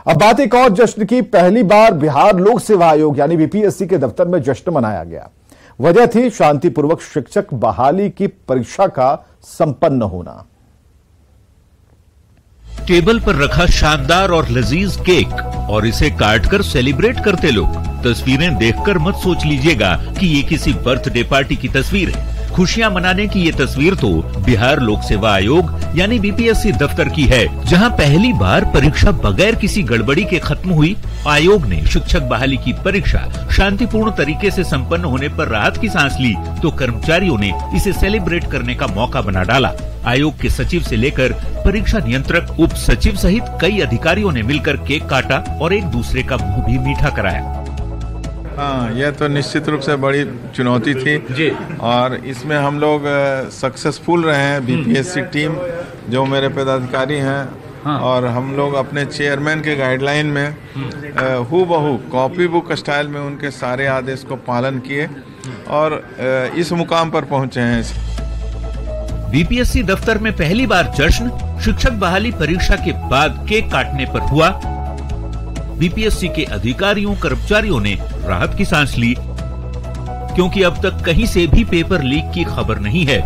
अब बात एक और जश्न की। पहली बार बिहार लोक सेवा आयोग यानी बीपीएससी के दफ्तर में जश्न मनाया गया। वजह थी शांतिपूर्वक शिक्षक बहाली की परीक्षा का संपन्न होना। टेबल पर रखा शानदार और लजीज केक और इसे काटकर सेलिब्रेट करते लोग। तस्वीरें देखकर मत सोच लीजिएगा कि ये किसी बर्थडे पार्टी की तस्वीर है। खुशियां मनाने की ये तस्वीर तो बिहार लोक सेवा आयोग यानी बीपीएससी दफ्तर की है, जहां पहली बार परीक्षा बगैर किसी गड़बड़ी के खत्म हुई। आयोग ने शिक्षक बहाली की परीक्षा शांतिपूर्ण तरीके से संपन्न होने पर राहत की सांस ली, तो कर्मचारियों ने इसे सेलिब्रेट करने का मौका बना डाला। आयोग के सचिव से लेकर परीक्षा नियंत्रक, उप सचिव सहित कई अधिकारियों ने मिलकर केक काटा और एक दूसरे का मुंह भी मीठा कराया। हाँ, यह तो निश्चित रूप से बड़ी चुनौती थी जी। और इसमें हम लोग सक्सेसफुल रहे हैं। बीपीएससी टीम जो मेरे पदाधिकारी हैं, हाँ। और हम लोग अपने चेयरमैन के गाइडलाइन में हूबहू कॉपी बुक स्टाइल में उनके सारे आदेश को पालन किए और इस मुकाम पर पहुंचे हैं। बीपीएससी दफ्तर में पहली बार जश्न शिक्षक बहाली परीक्षा के बाद केक काटने पर हुआ। बीपीएससी के अधिकारियों कर्मचारियों ने राहत की सांस ली, क्योंकि अब तक कहीं से भी पेपर लीक की खबर नहीं है।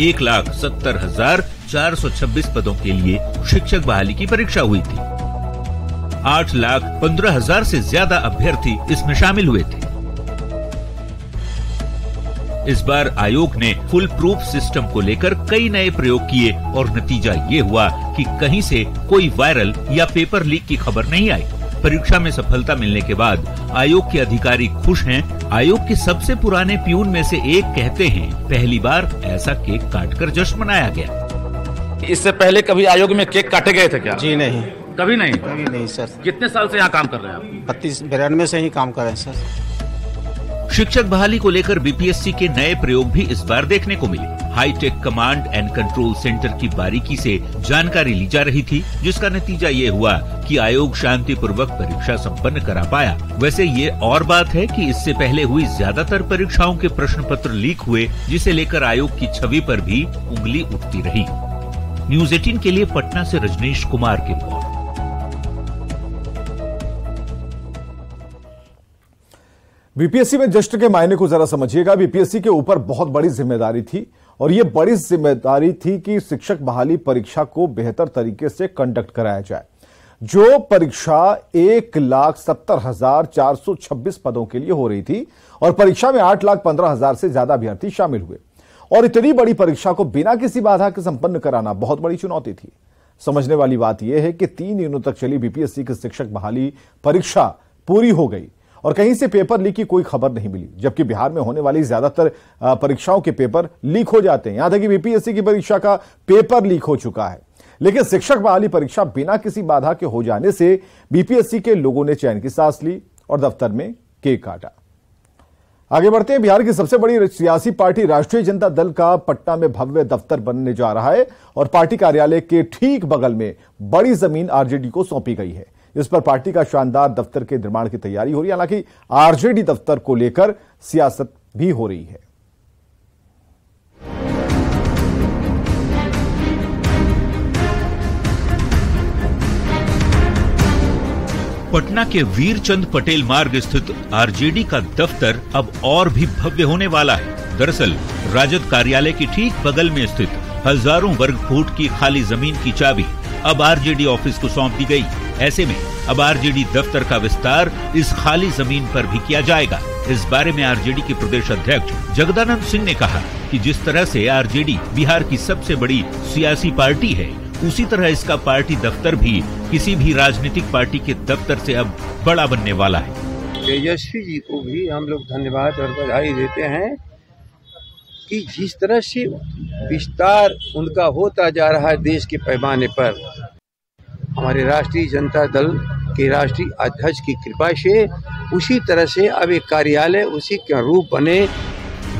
1,70,426 पदों के लिए शिक्षक बहाली की परीक्षा हुई थी। 8,15,000 से ज्यादा अभ्यर्थी इसमें शामिल हुए थे। इस बार आयोग ने फुल प्रूफ सिस्टम को लेकर कई नए प्रयोग किए और नतीजा ये हुआ कि कहीं से कोई वायरल या पेपर लीक की खबर नहीं आई। परीक्षा में सफलता मिलने के बाद आयोग के अधिकारी खुश हैं। आयोग के सबसे पुराने प्यून में से एक कहते हैं, पहली बार ऐसा केक काटकर जश्न मनाया गया। इससे पहले कभी आयोग में केक काटे गए थे क्या? जी नहीं, कभी नहीं। कभी नहीं सर। कितने साल से यहाँ काम कर रहे हैं आप? 92 से ही काम कर रहे हैं सर। शिक्षक बहाली को लेकर बीपीएससी के नए प्रयोग भी इस बार देखने को मिले। Hi tech command and control centre की बारीकी से जानकारी ली जा रही थी, जिसका नतीजा ये हुआ कि आयोग शांतिपूर्वक परीक्षा संपन्न करा पाया। वैसे ये और बात है कि इससे पहले हुई ज्यादातर परीक्षाओं के प्रश्न पत्र लीक हुए, जिसे लेकर आयोग की छवि पर भी उंगली उठती रही। न्यूज़ 18 के लिए पटना से रजनीश कुमार की रिपोर्ट। बीपीएससी में जश्न के मायने को जरा समझिएगा। बीपीएससी के ऊपर बहुत बड़ी जिम्मेदारी थी और यह बड़ी जिम्मेदारी थी कि शिक्षक बहाली परीक्षा को बेहतर तरीके से कंडक्ट कराया जाए। जो परीक्षा 1,70,426 पदों के लिए हो रही थी और परीक्षा में 8,15,000 से ज्यादा अभ्यर्थी शामिल हुए, और इतनी बड़ी परीक्षा को बिना किसी बाधा के संपन्न कराना बहुत बड़ी चुनौती थी। समझने वाली बात यह है कि 3 दिनों तक चली बीपीएससी की शिक्षक बहाली परीक्षा पूरी हो गई और कहीं से पेपर लीक की कोई खबर नहीं मिली, जबकि बिहार में होने वाली ज्यादातर परीक्षाओं के पेपर लीक हो जाते हैं। यहां तक कि बीपीएससी की परीक्षा का पेपर लीक हो चुका है, लेकिन शिक्षक बहाली परीक्षा बिना किसी बाधा के हो जाने से बीपीएससी के लोगों ने चैन की सांस ली और दफ्तर में केक काटा। आगे बढ़ते हैं। बिहार की सबसे बड़ी सियासी पार्टी राष्ट्रीय जनता दल का पटना में भव्य दफ्तर बनने जा रहा है और पार्टी कार्यालय के ठीक बगल में बड़ी जमीन आरजेडी को सौंपी गई है। इस पर पार्टी का शानदार दफ्तर के निर्माण की तैयारी हो रही है। हालांकि आरजेडी दफ्तर को लेकर सियासत भी हो रही है। पटना के वीरचंद पटेल मार्ग स्थित आरजेडी का दफ्तर अब और भी भव्य होने वाला है। दरअसल राजद कार्यालय के ठीक बगल में स्थित हजारों वर्ग फुट की खाली जमीन की चाबी अब आरजेडी ऑफिस को सौंप दी गई। ऐसे में अब आरजेडी दफ्तर का विस्तार इस खाली जमीन पर भी किया जाएगा। इस बारे में आरजेडी के प्रदेश अध्यक्ष जगदानंद सिंह ने कहा कि जिस तरह से आरजेडी बिहार की सबसे बड़ी सियासी पार्टी है, उसी तरह इसका पार्टी दफ्तर भी किसी भी राजनीतिक पार्टी के दफ्तर से अब बड़ा बनने वाला है। तेजस्वी जी को भी हम लोग धन्यवाद और बधाई देते हैं कि जिस तरह से विस्तार उनका होता जा रहा है देश के पैमाने पर, हमारे राष्ट्रीय जनता दल के राष्ट्रीय अध्यक्ष की कृपा से उसी तरह से अब एक कार्यालय उसी का रूप बने।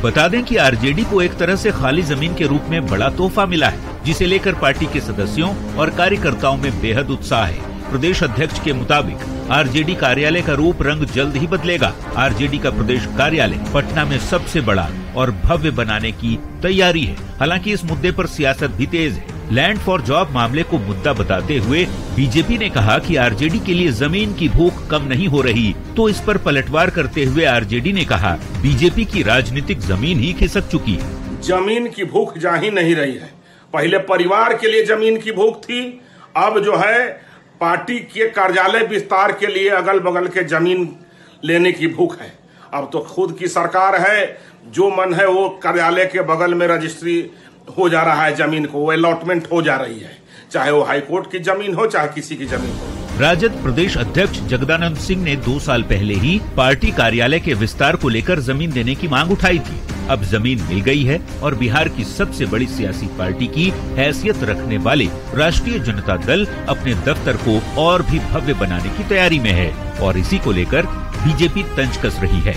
बता दें कि आरजेडी को एक तरह से खाली जमीन के रूप में बड़ा तोहफा मिला है, जिसे लेकर पार्टी के सदस्यों और कार्यकर्ताओं में बेहद उत्साह है। प्रदेश अध्यक्ष के मुताबिक आरजेडी कार्यालय का रूप रंग जल्द ही बदलेगा। आरजेडी का प्रदेश कार्यालय पटना में सबसे बड़ा और भव्य बनाने की तैयारी है। हालांकि इस मुद्दे पर सियासत भी तेज है। लैंड फॉर जॉब मामले को मुद्दा बताते हुए बीजेपी ने कहा कि आरजेडी के लिए जमीन की भूख कम नहीं हो रही, तो इस पर पलटवार करते हुए आरजेडी ने कहा बीजेपी की राजनीतिक जमीन ही खिसक चुकी है। जमीन की भूख जा ही नहीं रही है। पहले परिवार के लिए जमीन की भूख थी, अब जो है पार्टी के कार्यालय विस्तार के लिए अगल बगल के जमीन लेने की भूख है। अब तो खुद की सरकार है, जो मन है वो कार्यालय के बगल में रजिस्ट्री हो जा रहा है, जमीन को वो अलॉटमेंट हो जा रही है, चाहे वो हाईकोर्ट की जमीन हो चाहे किसी की जमीन हो। राजद प्रदेश अध्यक्ष जगदानंद सिंह ने 2 साल पहले ही पार्टी कार्यालय के विस्तार को लेकर जमीन देने की मांग उठाई थी। अब जमीन मिल गई है और बिहार की सबसे बड़ी सियासी पार्टी की हैसियत रखने वाले राष्ट्रीय जनता दल अपने दफ्तर को और भी भव्य बनाने की तैयारी में है और इसी को लेकर बीजेपी तंज कस रही है।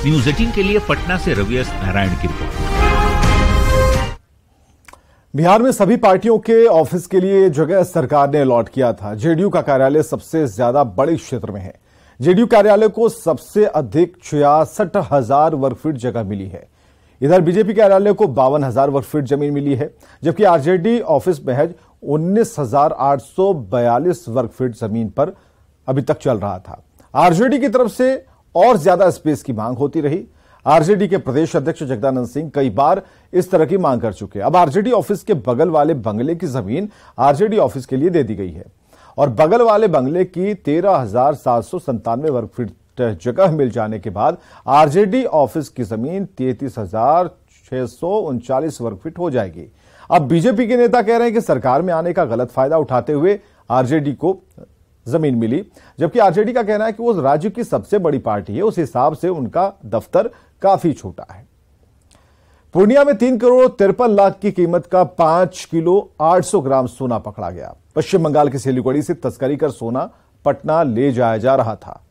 न्यूज 18 के लिए पटना से रवियस नारायण की रिपोर्ट। बिहार में सभी पार्टियों के ऑफिस के लिए जगह सरकार ने अलॉट किया था। जेडीयू का कार्यालय सबसे ज्यादा बड़े क्षेत्र में है। जेडीयू कार्यालय को सबसे अधिक 66,000 वर्ग फीट जगह मिली है। इधर बीजेपी कार्यालय को 52,000 वर्ग फीट जमीन मिली है, जबकि आरजेडी ऑफिस महज 19,842 वर्ग फीट जमीन पर अभी तक चल रहा था। आरजेडी की तरफ से और ज्यादा स्पेस की मांग होती रही। आरजेडी के प्रदेश अध्यक्ष जगदानंद सिंह कई बार इस तरह की मांग कर चुके। अब आरजेडी ऑफिस के बगल वाले बंगले की जमीन आरजेडी ऑफिस के लिए दे दी गई है और बगल वाले बंगले की 13,797 वर्ग फीट जगह मिल जाने के बाद आरजेडी ऑफिस की जमीन 33,639 वर्ग फीट हो जाएगी। अब बीजेपी के नेता कह रहे हैं कि सरकार में आने का गलत फायदा उठाते हुए आरजेडी को जमीन मिली, जबकि आरजेडी का कहना है कि वो राज्य की सबसे बड़ी पार्टी है, उस हिसाब से उनका दफ्तर काफी छोटा है। पूर्णिया में 3 करोड़ 53 लाख की कीमत का 5 किलो 800 ग्राम सोना पकड़ा गया। पश्चिम बंगाल के सिलीगुड़ी से तस्करी कर सोना पटना ले जाया जा रहा था।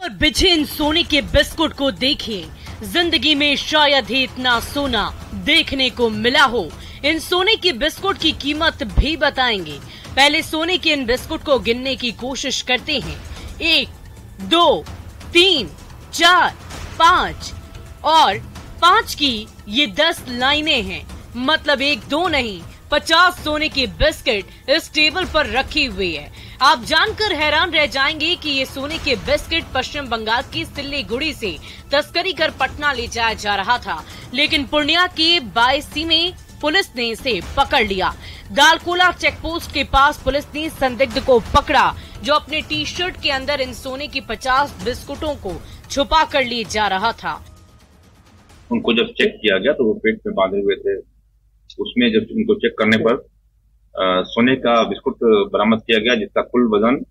और बिछे इन सोने के बिस्कुट को देखिए, जिंदगी में शायद ही इतना सोना देखने को मिला हो। इन सोने के बिस्कुट की कीमत भी बताएंगे। पहले सोने के इन बिस्कुट को गिनने की कोशिश करते हैं। 1, 2, 3, 4, 5 और 5 की ये 10 लाइनें हैं। मतलब 1, 2 नहीं, 50 सोने के बिस्किट इस टेबल पर रखी हुई है। आप जानकर हैरान रह जाएंगे कि ये सोने के बिस्किट पश्चिम बंगाल की सिलीगुड़ी से तस्करी कर पटना ले जाया जा रहा था, लेकिन पूर्णिया के बायसी में पुलिस ने इसे पकड़ लिया। दालकोला चेकपोस्ट के पास पुलिस ने संदिग्ध को पकड़ा, जो अपने टी शर्ट के अंदर इन सोने की 50 बिस्कुटों को छुपा कर लिए जा रहा था। उनको जब चेक किया गया तो वो पेट में बांधे हुए थे। उसमें जब उनको चेक करने पर सोने का बिस्कुट बरामद किया गया, जिसका कुल वजन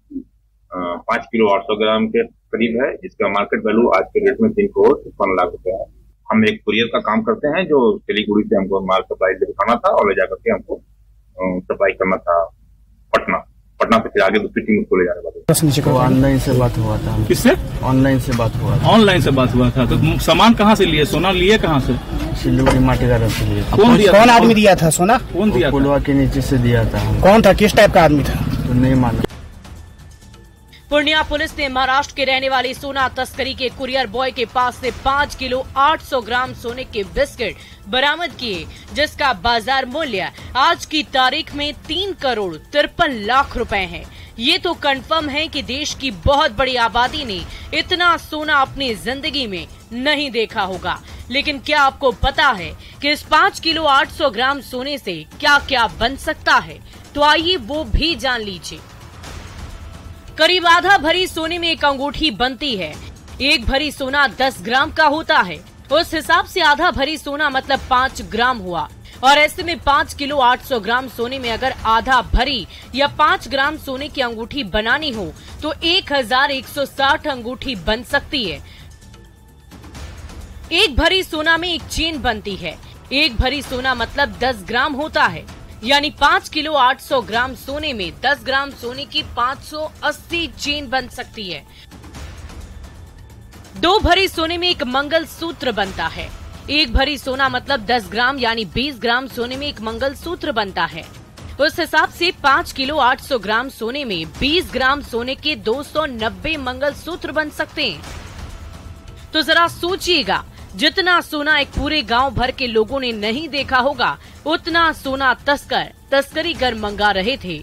5 किलो 800 ग्राम के करीब है, जिसका मार्केट वैल्यू आज के डेट में 3 करोड़ 53 लाख रुपए है। हम एक कुरियर का काम करते हैं जो सिलीगुड़ी से हमको माल सप्लाई दिखाना था और ले जाकर के हमको सप्लाई करना था पटना से फिर आगे दूसरी टीम उसको ले जाने वाली। ऑनलाइन से बात हुआ था। किससे? ऑनलाइन से बात हुआ था। ऑनलाइन से बात हुआ था। तो सामान कहाँ से लिए? सोना लिए कहाँ से? सिलीगुड़ी माटीदार से लिए। कौन आदमी दिया था सोना? कौन दिया? पुलवा के नीचे से दिया था। कौन था? किस टाइप का आदमी था? तो नहीं मालूम। पूर्णिया पुलिस ने महाराष्ट्र के रहने वाले सोना तस्करी के कुरियर बॉय के पास से 5 किलो 800 ग्राम सोने के बिस्किट बरामद किए, जिसका बाजार मूल्य आज की तारीख में 3 करोड़ 53 लाख रुपए है। ये तो कंफर्म है कि देश की बहुत बड़ी आबादी ने इतना सोना अपनी जिंदगी में नहीं देखा होगा। लेकिन क्या आपको पता है कि इस 5 किलो 800 ग्राम सोने से क्या क्या बन सकता है? तो आइए वो भी जान लीजिए। करीब आधा भरी सोने में एक अंगूठी बनती है। एक भरी सोना 10 ग्राम का होता है। उस हिसाब से आधा भरी सोना मतलब 5 ग्राम हुआ। और ऐसे में 5 किलो 800 ग्राम सोने में अगर आधा भरी या 5 ग्राम सोने की अंगूठी बनानी हो तो 1160 अंगूठी बन सकती है। एक भरी सोना में एक चेन बनती है। एक भरी सोना मतलब 10 ग्राम होता है, यानी 5 किलो 800 ग्राम सोने में 10 ग्राम सोने की 580 चेन बन सकती है। 2 भरी सोने में एक मंगल सूत्र बनता है। एक भरी सोना मतलब 10 ग्राम यानी 20 ग्राम सोने में एक मंगल सूत्र बनता है। उस हिसाब से 5 किलो 800 ग्राम सोने में 20 ग्राम सोने के 290 मंगल सूत्र बन सकते हैं। तो जरा सोचिएगा, जितना सोना एक पूरे गांव भर के लोगों ने नहीं देखा होगा, उतना सोना तस्कर तस्करी कर मंगा रहे थे।